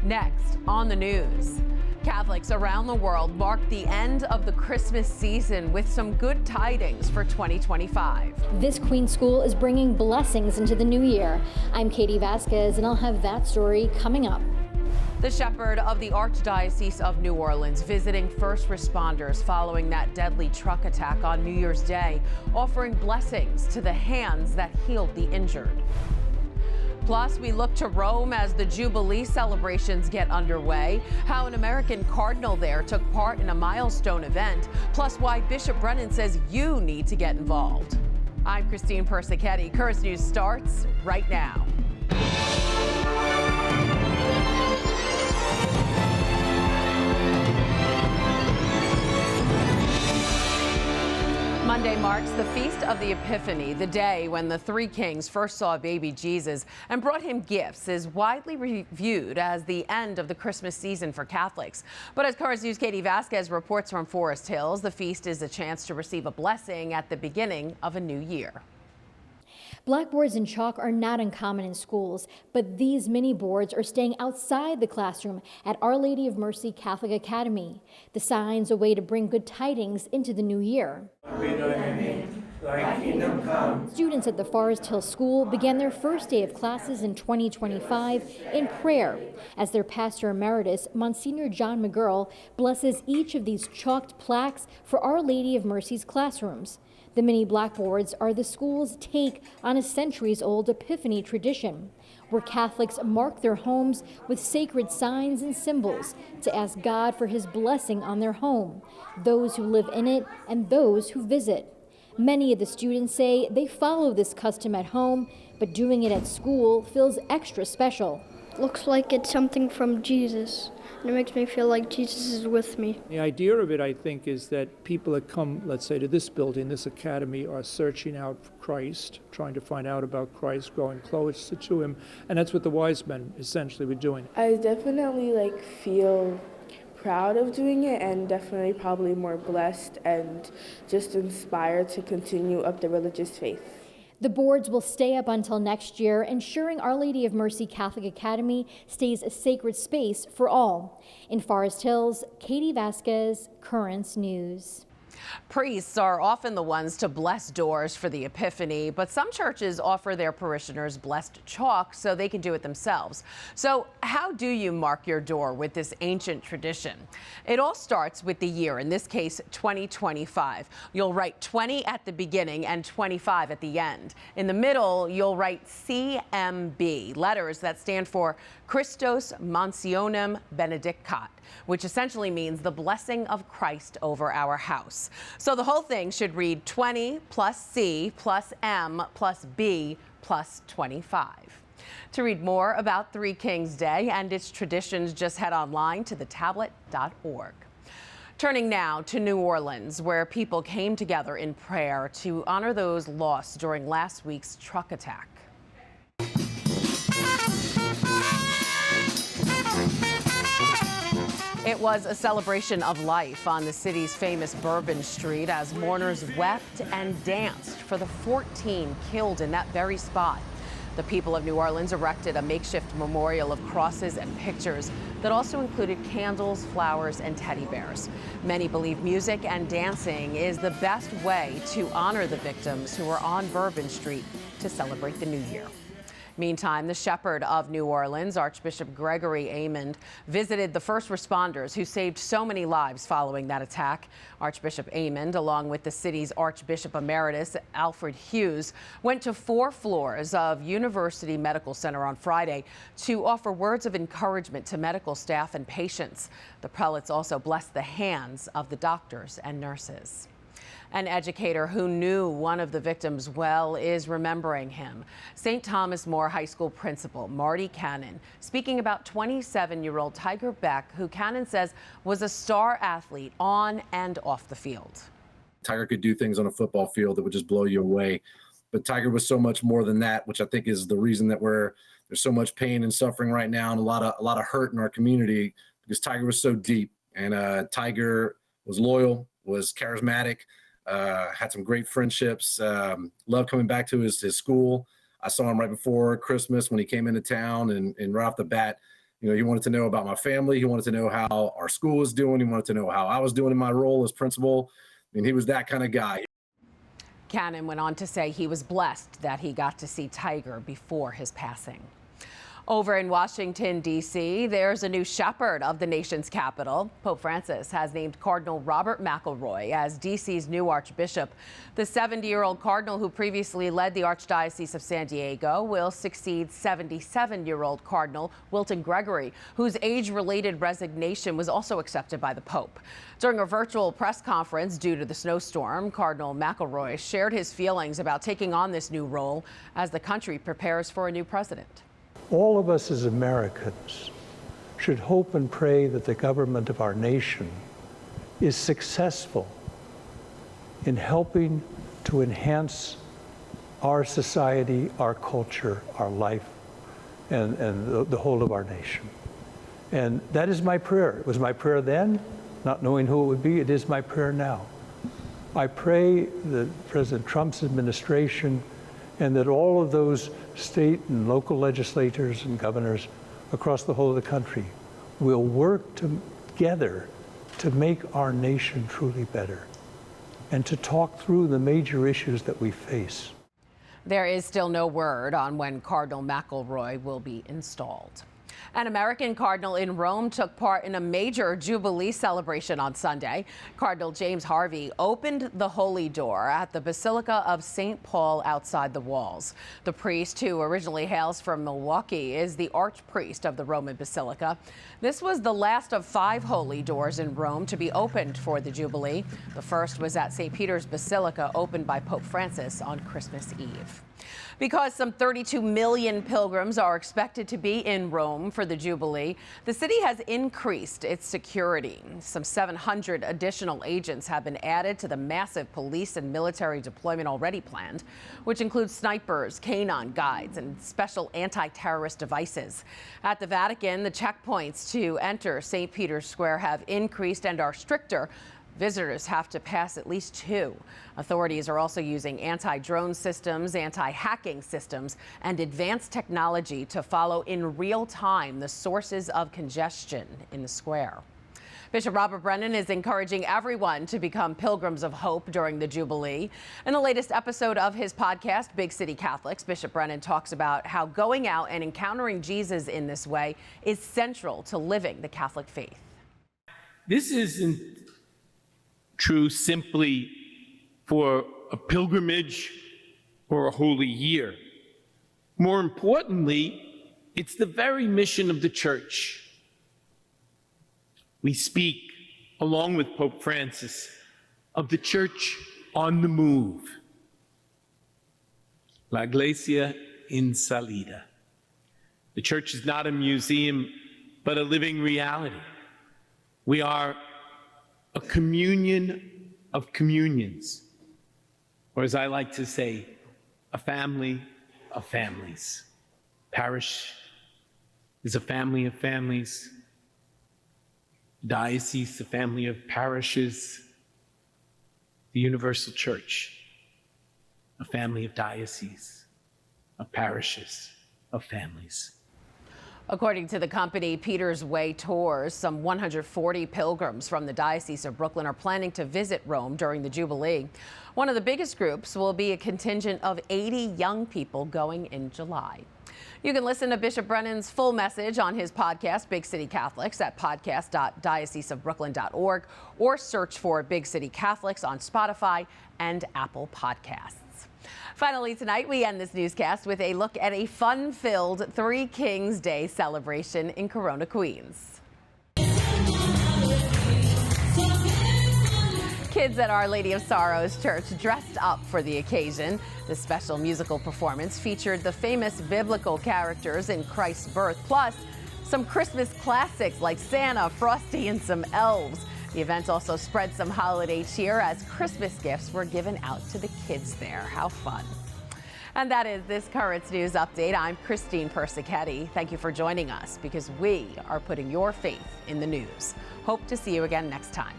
Next on the news, Catholics around the world mark the end of the Christmas season with some good tidings for 2025. This Queen School is bringing blessings into the new year. I'm Katie Vasquez, and I'll have that story coming up. The shepherd of the Archdiocese of New Orleans visiting first responders following that deadly truck attack on New Year's Day, offering blessings to the hands that healed the injured. Plus, we look to Rome as the Jubilee celebrations get underway, how an American cardinal there took part in a milestone event, plus why Bishop Brennan says you need to get involved. I'm Christine Persichetti. Currents News starts right now. Monday marks the Feast of the Epiphany, the day when the three kings first saw baby Jesus and brought him gifts, is widely reviewed as the end of the Christmas season for Catholics. But as Currents News' Katie Vasquez reports from Forest Hills, the feast is a chance to receive a blessing at the beginning of a new year. Blackboards and chalk are not uncommon in schools, but these mini boards are staying outside the classroom at Our Lady of Mercy Catholic Academy. The sign's a way to bring good tidings into the new year. Thy kingdom come. Students at the Forest Hill School began their first day of classes in 2025 in prayer as their pastor emeritus, Monsignor John McGurl, blesses each of these chalked plaques for Our Lady of Mercy's classrooms. The mini blackboards are the school's take on a centuries-old Epiphany tradition, where Catholics mark their homes with sacred signs and symbols to ask God for his blessing on their home, those who live in it, and those who visit. Many of the students say they follow this custom at home, but doing it at school feels extra special. Looks like it's something from Jesus. And it makes me feel like Jesus is with me. The idea of it, I think, is that people that come, let's say, to this building, this academy, are searching out for Christ, trying to find out about Christ, growing closer to him. And that's what the wise men essentially were doing. I definitely feel proud of doing it, and definitely probably more blessed and just inspired to continue up the religious faith. The boards will stay up until next year, ensuring Our Lady of Mercy Catholic Academy stays a sacred space for all. In Forest Hills, Katie Vasquez, Currents News. Priests are often the ones to bless doors for the Epiphany, but some churches offer their parishioners blessed chalk so they can do it themselves. So how do you mark your door with this ancient tradition? It all starts with the year, in this case 2025. You'll write 20 at the beginning and 25 at the end. In the middle, you'll write CMB, letters that stand for Christos Mansionem Benedicat, which essentially means the blessing of Christ over our house. So the whole thing should read 20 plus C plus M plus B plus 25. To read more about Three Kings Day and its traditions, just head online to thetablet.org. Turning now to New Orleans, where people came together in prayer to honor those lost during last week's truck attack. It was a celebration of life on the city's famous Bourbon Street as mourners wept and danced for the 14 killed in that very spot. The people of New Orleans erected a makeshift memorial of crosses and pictures that also included candles, flowers, and teddy bears. Many believe music and dancing is the best way to honor the victims who were on Bourbon Street to celebrate the new year. Meantime, the shepherd of New Orleans, Archbishop Gregory Aymond, visited the first responders who saved so many lives following that attack. Archbishop Aymond, along with the city's Archbishop Emeritus, Alfred Hughes, went to 4 floors of University Medical Center on Friday to offer words of encouragement to medical staff and patients. The prelates also blessed the hands of the doctors and nurses. An educator who knew one of the victims well is remembering him. St. Thomas More High School principal Marty Cannon speaking about 27-year-old Tiger Beck, who Cannon says was a star athlete on and off the field. Tiger could do things on a football field that would just blow you away. But Tiger was so much more than that, which I think is the reason that there's so much pain and suffering right now and a lot of hurt in our community, because Tiger was so deep. And Tiger was loyal, was charismatic, had some great friendships, loved coming back to his school. I saw him right before Christmas when he came into town, and right off the bat, You know, he wanted to know about my family. He wanted to know how our school was doing. He wanted to know how I was doing in my role as principal. I mean, he was that kind of guy. Cannon went on to say he was blessed that he got to see Tiger before his passing. Over in Washington, D.C., there's a new shepherd of the nation's capital. Pope Francis has named Cardinal Robert McElroy as D.C.'s new archbishop. The 70-year-old cardinal, who previously led the Archdiocese of San Diego, will succeed 77-year-old Cardinal Wilton Gregory, whose age-related resignation was also accepted by the Pope. During a virtual press conference due to the snowstorm, Cardinal McElroy shared his feelings about taking on this new role as the country prepares for a new president. All of us as Americans should hope and pray that the government of our nation is successful in helping to enhance our society, our culture, our life, and the whole of our nation. And that is my prayer. It was my prayer then, not knowing who it would be. It is my prayer now. I pray that President Trump's administration and that all of those state and local legislators and governors across the whole of the country will work together to make our nation truly better and to talk through the major issues that we face. There is still no word on when Cardinal McElroy will be installed. An American cardinal in Rome took part in a major Jubilee celebration on Sunday. Cardinal James Harvey opened the Holy Door at the Basilica of St. Paul outside the walls. The priest, who originally hails from Milwaukee, is the archpriest of the Roman Basilica. This was the last of 5 holy doors in Rome to be opened for the Jubilee. The first was at St. Peter's Basilica, opened by Pope Francis on Christmas Eve. Because some 32 million pilgrims are expected to be in Rome for the Jubilee, the city has increased its security. Some 700 additional agents have been added to the massive police and military deployment already planned, which includes snipers, canine guides, and special anti-terrorist devices. At the Vatican, the checkpoints to enter St. Peter's Square have increased and are stricter. Visitors have to pass at least 2. Authorities are also using anti-drone systems, anti-hacking systems, and advanced technology to follow in real time the sources of congestion in the square. Bishop Robert Brennan is encouraging everyone to become pilgrims of hope during the Jubilee. In the latest episode of his podcast, Big City Catholics, Bishop Brennan talks about how going out and encountering Jesus in this way is central to living the Catholic faith. This isn't true simply for a pilgrimage or a holy year. More importantly, it's the very mission of the Church. We speak, along with Pope Francis, of the Church on the move. La Iglesia in salida. The Church is not a museum, but a living reality. We are a communion of communions, or as I like to say, a family of families. Parish is a family of families. Diocese, a family of parishes. The Universal Church, a family of dioceses, of parishes, of families. According to the company Peter's Way Tours, some 140 pilgrims from the Diocese of Brooklyn are planning to visit Rome during the Jubilee. One of the biggest groups will be a contingent of 80 young people going in July. You can listen to Bishop Brennan's full message on his podcast, Big City Catholics, at podcast.dioceseofbrooklyn.org, or search for Big City Catholics on Spotify and Apple Podcasts. Finally, tonight, we end this newscast with a look at a fun-filled Three Kings Day celebration in Corona, Queens. Kids at Our Lady of Sorrows Church dressed up for the occasion. The special musical performance featured the famous biblical characters in Christ's birth, plus some Christmas classics like Santa, Frosty, and some elves. The event also spread some holiday cheer as Christmas gifts were given out to the kids there. How fun. And that is this Currents News Update. I'm Christine Persichetti. Thank you for joining us, because we are putting your faith in the news. Hope to see you again next time.